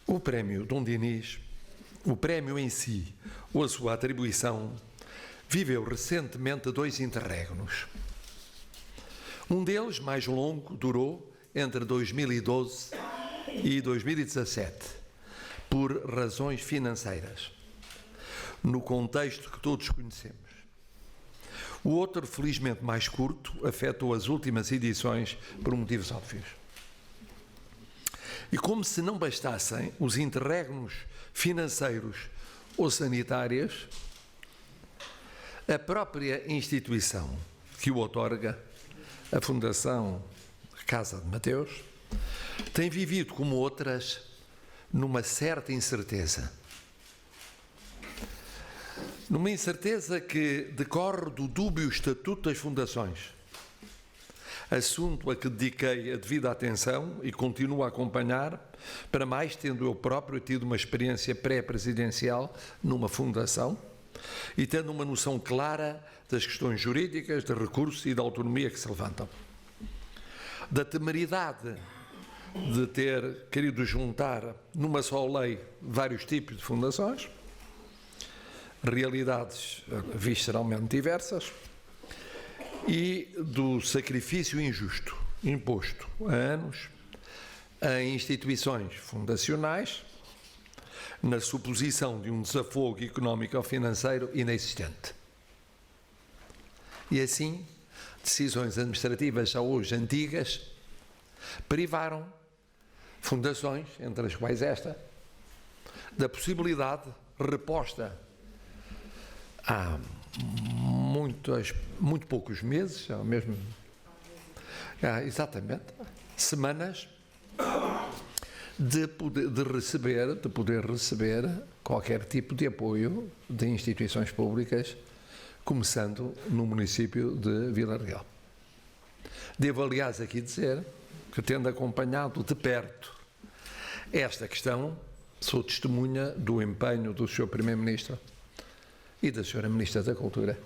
O prémio Dom Dinis, o prémio em si, ou a sua atribuição, viveu recentemente 2 interregnos. Um deles, mais longo, durou entre 2012 e 2017, por razões financeiras, no contexto que todos conhecemos. O outro, felizmente mais curto, afetou as últimas edições por motivos óbvios. E como se não bastassem os interregnos financeiros ou sanitários, a própria instituição que o outorga, a Fundação Casa de Mateus, tem vivido, como outras, numa certa incerteza. Numa incerteza que decorre do dúbio estatuto das fundações, assunto a que dediquei a devida atenção e continuo a acompanhar, para mais tendo eu próprio tido uma experiência pré-presidencial numa fundação e tendo uma noção clara das questões jurídicas, de recursos e da autonomia que se levantam. Da temeridade de ter querido juntar numa só lei vários tipos de fundações, realidades visceralmente diversas, e do sacrifício injusto imposto há anos a instituições fundacionais na suposição de um desafogo económico ou financeiro inexistente. E assim, decisões administrativas já hoje antigas privaram fundações, entre as quais esta, da possibilidade reposta há muito poucos meses, mesmo exatamente, semanas, de poder receber qualquer tipo de apoio de instituições públicas, começando no município de Vila Real. Devo, aliás, aqui dizer que, tendo acompanhado de perto esta questão, sou testemunha do empenho do Sr. Primeiro-Ministro e da Sra. Ministra da Cultura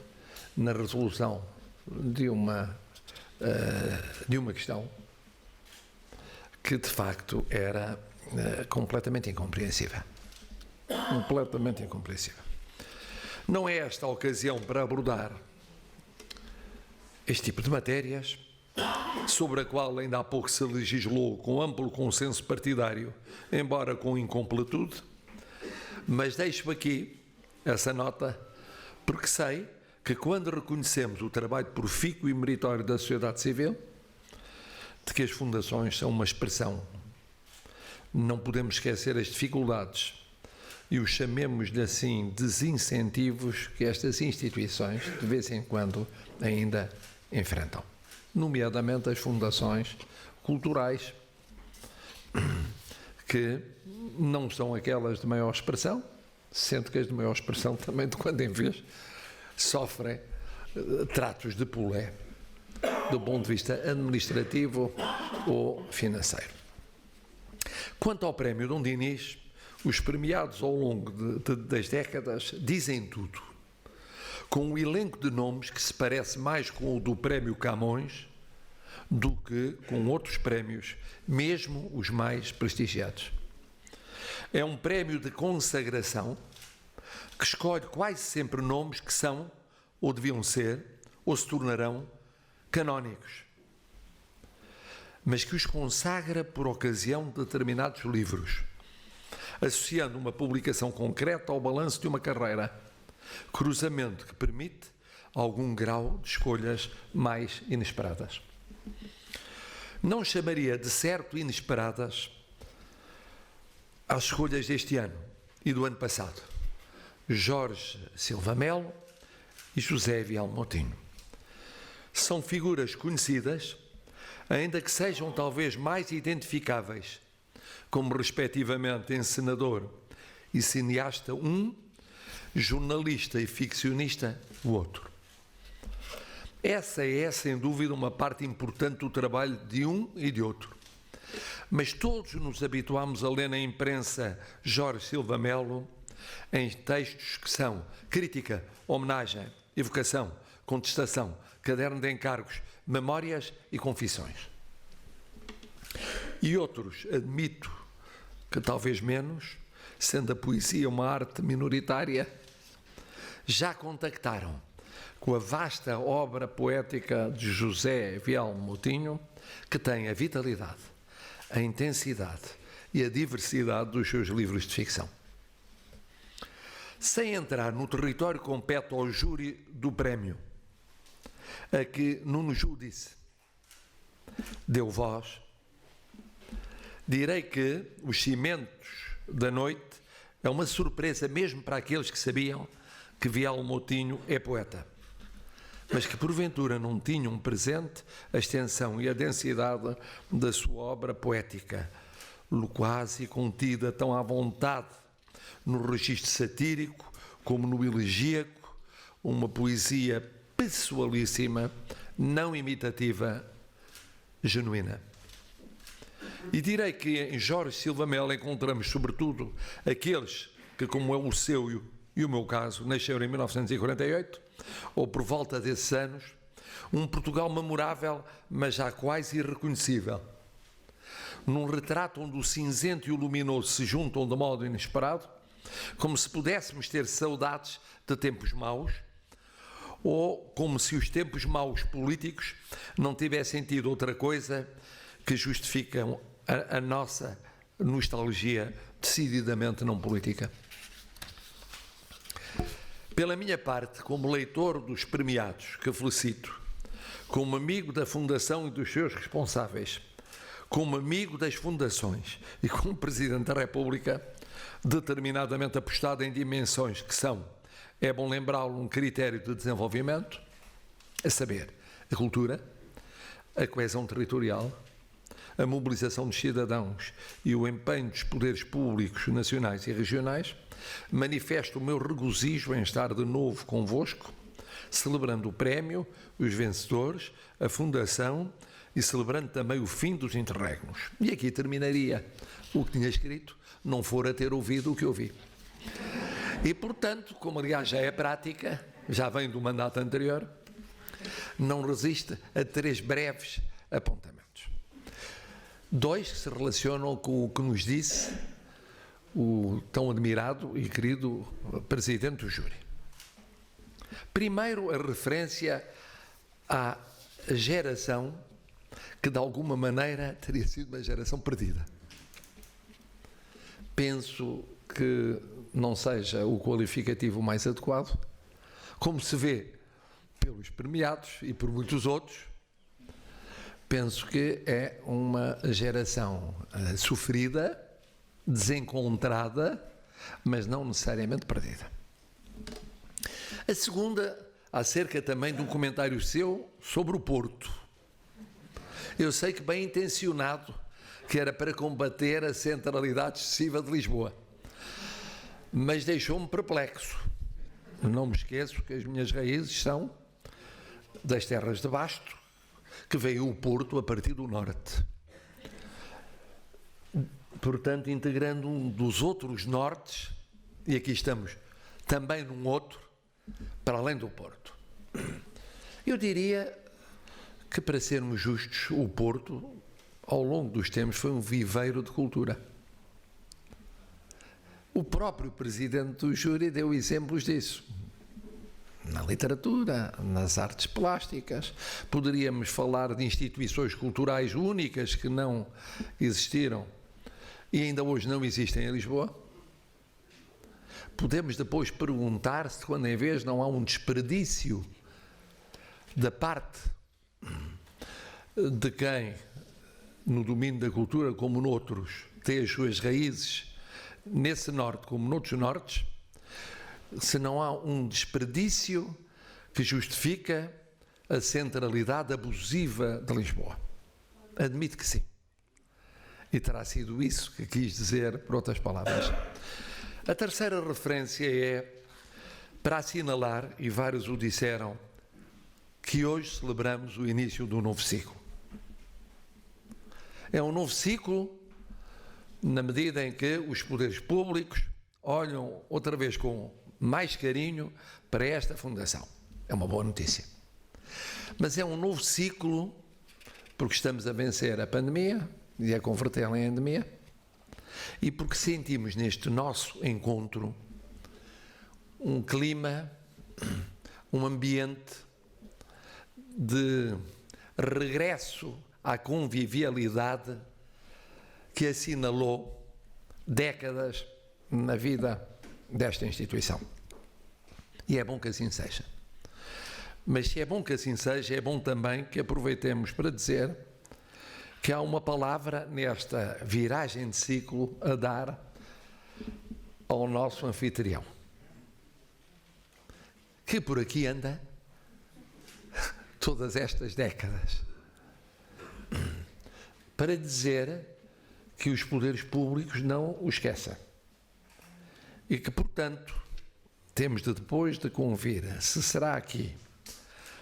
na resolução de uma questão que, de facto, era completamente incompreensível. Completamente incompreensível. Não é esta a ocasião para abordar este tipo de matérias, sobre a qual ainda há pouco se legislou com amplo consenso partidário, embora com incompletude, mas deixo aqui essa nota, porque sei que quando reconhecemos o trabalho profícuo e meritório da sociedade civil, de que as fundações são uma expressão, não podemos esquecer as dificuldades e os chamemos-lhe assim desincentivos que estas instituições de vez em quando ainda enfrentam, nomeadamente as fundações culturais, que não são aquelas de maior expressão, sendo que as de maior expressão também, de quando em vez, sofrem tratos de pulé do ponto de vista administrativo ou financeiro. Quanto ao prémio Dom Dinis, os premiados ao longo das décadas dizem tudo, com um elenco de nomes que se parece mais com o do prémio Camões do que com outros prémios, mesmo os mais prestigiados. É um prémio de consagração que escolhe quase sempre nomes que são, ou deviam ser, ou se tornarão canónicos, mas que os consagra por ocasião de determinados livros, associando uma publicação concreta ao balanço de uma carreira, cruzamento que permite algum grau de escolhas mais inesperadas. Não chamaria de certo inesperadas as escolhas deste ano e do ano passado, Jorge Silva Melo e José Vial Moutinho. São figuras conhecidas, ainda que sejam talvez mais identificáveis, como respectivamente encenador e cineasta um, jornalista e ficcionista o outro. Essa é, sem dúvida, uma parte importante do trabalho de um e de outro. Mas todos nos habituamos a ler na imprensa Jorge Silva Melo em textos que são crítica, homenagem, evocação, contestação, caderno de encargos, memórias e confissões. E outros, admito, que talvez menos, sendo a poesia uma arte minoritária, já contactaram com a vasta obra poética de José Vieal Moutinho, que tem a vitalidade, a intensidade e a diversidade dos seus livros de ficção. Sem entrar no território que compete ao júri do prémio, a que Nuno Judice deu voz, direi que Os Cimentos da Noite é uma surpresa mesmo para aqueles que sabiam que Vieal Moutinho é poeta, mas que porventura não tinham presente a extensão e a densidade da sua obra poética, loquaz e contida tão à vontade no registro satírico como no elegíaco, uma poesia pessoalíssima, não imitativa, genuína. E direi que em Jorge Silva Melo encontramos sobretudo aqueles que, como é o seu e o meu caso, nasceram em 1948, ou por volta desses anos, um Portugal memorável, mas já quase irreconhecível. Num retrato onde o cinzento e o luminoso se juntam de modo inesperado, como se pudéssemos ter saudades de tempos maus, ou como se os tempos maus políticos não tivessem tido outra coisa que justificam a nossa nostalgia decididamente não política. Pela minha parte, como leitor dos premiados, que felicito, como amigo da Fundação e dos seus responsáveis, como amigo das fundações e como Presidente da República, determinadamente apostado em dimensões que são, é bom lembrá-lo, um critério de desenvolvimento, a saber, a cultura, a coesão territorial, a mobilização dos cidadãos e o empenho dos poderes públicos nacionais e regionais, manifesto o meu regozijo em estar de novo convosco, celebrando o prémio, os vencedores, a fundação e celebrando também o fim dos interregnos. E aqui terminaria o que tinha escrito, não fora ter ouvido o que ouvi. E, portanto, como aliás já é prática, já vem do mandato anterior, não resiste a 3 breves apontamentos. 2 que se relacionam com o que nos disse o tão admirado e querido Presidente do Júri. Primeiro, a referência à geração que, de alguma maneira, teria sido uma geração perdida. Penso que não seja o qualificativo mais adequado, como se vê pelos premiados e por muitos outros. Penso que é uma geração sofrida, desencontrada, mas não necessariamente perdida. A segunda, acerca também de um comentário seu sobre o Porto. Eu sei que bem intencionado, que era para combater a centralidade excessiva de Lisboa, mas deixou-me perplexo. Não me esqueço que as minhas raízes são das terras de Basto, que veio o Porto a partir do norte. Portanto, integrando um dos outros nortes, e aqui estamos também num outro, para além do Porto. Eu diria que, para sermos justos, o Porto, ao longo dos tempos, foi um viveiro de cultura. O próprio Presidente do Júri deu exemplos disso. Na literatura, nas artes plásticas, poderíamos falar de instituições culturais únicas que não existiram e ainda hoje não existem em Lisboa. Podemos depois perguntar-se quando em vez não há um desperdício da parte de quem, no domínio da cultura como noutros, tem as suas raízes nesse norte como noutros nortes, se não há um desperdício que justifica a centralidade abusiva de Lisboa. Admito que sim. E terá sido isso que quis dizer, por outras palavras. A terceira referência é para assinalar, e vários o disseram, que hoje celebramos o início de um novo ciclo. É um novo ciclo na medida em que os poderes públicos olham outra vez com mais carinho para esta fundação. É uma boa notícia. Mas é um novo ciclo porque estamos a vencer a pandemia e a convertê-la em endemia. e porque sentimos neste nosso encontro um clima, um ambiente de regresso à convivialidade que assinalou décadas na vida desta instituição. E é bom que assim seja. Mas se é bom que assim seja, é bom também que aproveitemos para dizer que há uma palavra nesta viragem de ciclo a dar ao nosso anfitrião, que por aqui anda todas estas décadas, para dizer que os poderes públicos não o esquecem e que, portanto, temos de depois de convir se será aqui,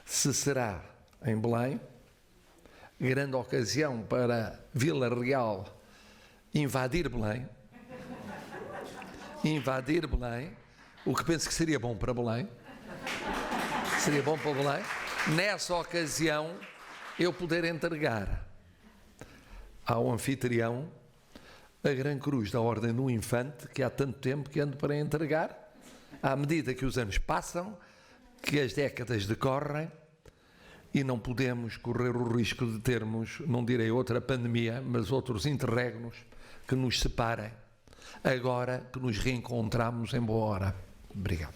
se será em Belém, grande ocasião para Vila Real invadir Belém, o que penso que seria bom para Belém, nessa ocasião eu poder entregar ao anfitrião a Grande Cruz da Ordem do Infante, que há tanto tempo que ando para entregar, à medida que os anos passam, que as décadas decorrem, e não podemos correr o risco de termos, não direi outra pandemia, mas outros interregnos que nos separem, agora que nos reencontramos em boa hora. Obrigado.